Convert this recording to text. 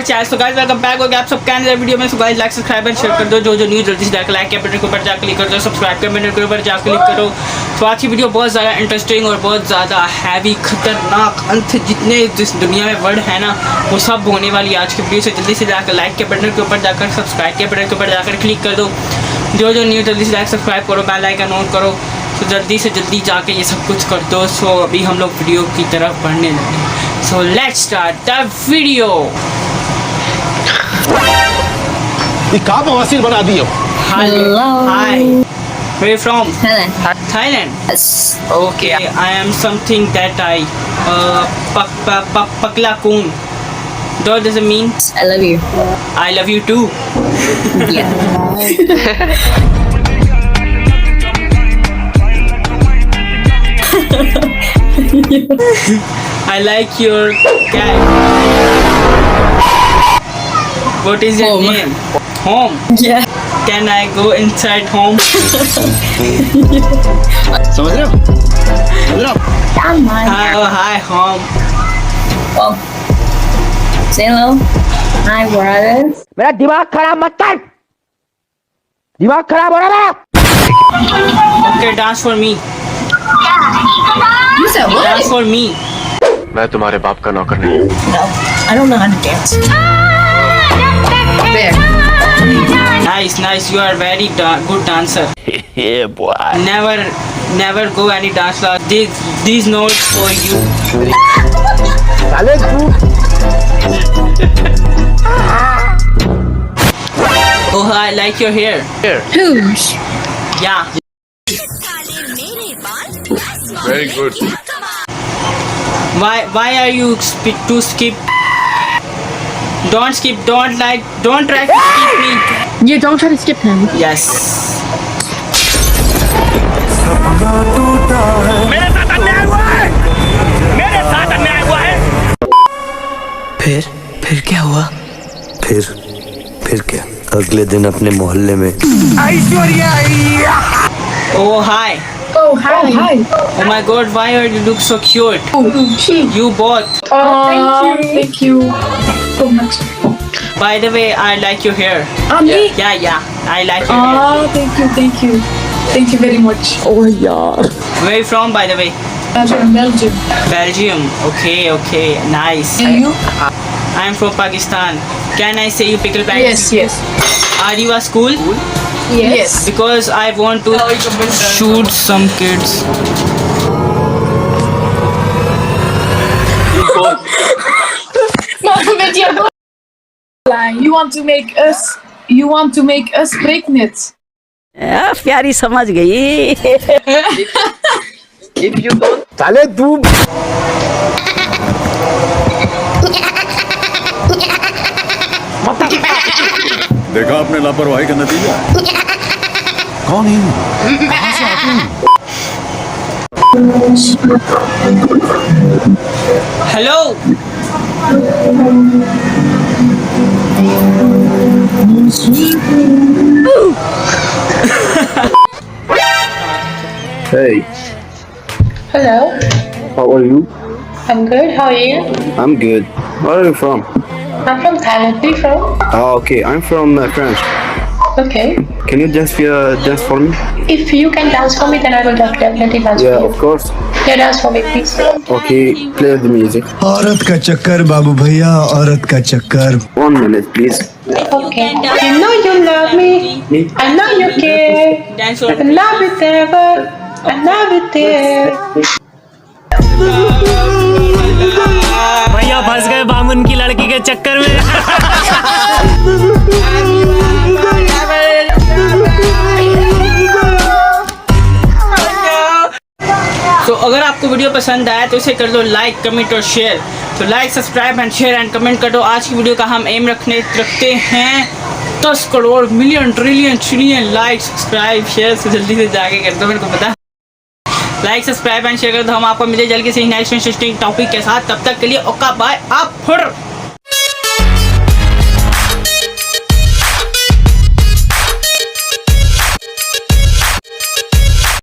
Channel. So guys welcome back हो गया आप सबका नए वीडियो में। So guys like subscribe and share कर दो। जो न्यू जल्दी से जाकर लाइक के बटन के ऊपर जाकर क्लिक कर दो, सब्सक्राइब के बटन के ऊपर जाकर क्लिक करो। तो आज की वीडियो बहुत ज़्यादा इंटरेस्टिंग और बहुत ज़्यादा हैवी खतरनाक अंत जितने इस दुनिया में वर्ड है ना वो सब होने वाली आज की वीडियो से। जल्दी से जाकर लाइक के बटन के ऊपर जाकर सब्सक्राइब के बटन के ऊपर जाकर क्लिक कर दो। जो न्यू जल्दी से लाइक सब्सक्राइब करो, बेल आइकन ऑन करो। तो जल्दी से जल्दी जाके ये सब कुछ कर दो। सो अभी हम लोग वीडियो की तरफ बढ़ने लगे। So let's start the video. ये कहाँ बवासीर बना दियो? Hello. Hi. Where are you from? Thailand. Thailand. Yes. Okay. I am something that I pakla kun. What does it mean? I love you. I love you too. Yeah. I like your cat. What is your Home. name? Home. Yeah. Can I go inside home? समझ रहे हो? समझ रहे हो? Come on. Oh, hi home. Oh. Say hello. Hi, brother. मेरा दिमाग खराब मत कर, दिमाग खराब हो रहा है। Okay, dance for me. You said what? Dance for me. मैं तुम्हारे बाप का नौकर नहीं हूँ। No, I don't know how to dance. There. Nice, nice. You are very good dancer. Yeah, boy. Never go any dance class. These notes for you. साले तू Oh, I like your hair. Who's? Yeah. Very good. Why are you to skip? Don't skip. Don't try to skip me. You don't try to skip him. Yes. मेरे साथ अन्याय हुआ है, मेरे साथ अन्याय हुआ है। फिर क्या हुआ? फिर क्या? अगले दिन अपने मोहल्ले में Aishwarya Oh, hi. Oh, hi. Oh, hi. Oh my God, why are you look so cute? She. You both. Thank you so much. By the way, I like your hair. Me? Yeah. I like your hair. Oh, thank you. Thank you very much. Oh यार, Where are you from, by the way? From Belgium. Belgium. Okay. Nice. And you? I'm from Pakistan. Can I say you pickle pants? Yes. Are you at school? Yes. Because I want to shoot some kids. You want to make us pregnant. प्यारी समझ गई। साले तू देखा आपने लापरवाही का नतीजा। कौन है? कहाँ से आते हैं? Hello. Hey, Hello, how are you? I'm good. How are you? I'm good. Where are you from? I'm from Thailand. Where are you from? Oh, okay. I'm from France. Okay. Can you just dance for me? If you can dance for me, then I will definitely dance Yeah, for of you. course. Yeah, dance for me, please. Okay, play the music. औरत का चक्कर बाबू भैया, औरत का चक्कर। 1 minute, please. Okay. You know you love me. I know you care. Dance for I love it ever. I love it there. भैया फंस गए बामुन की लड़की के चक्कर में। तो अगर आपको वीडियो पसंद आया तो इसे कर दो लाइक, कमेंट और शेयर। तो like, subscribe and share and comment कर दो। आज की वीडियो का हम एम रखते हैं 10 crore million trillion like, subscribe, share. तो जल्दी से जाके कर दो, मेरे को पता। लाइक, सब्सक्राइब एंड शेयर कर दो। हम आपको मिले जल्दी से नेक्स्ट इंटरेस्टिंग टॉपिक के साथ। तब तक के लिए ओका बाय, आप फुर।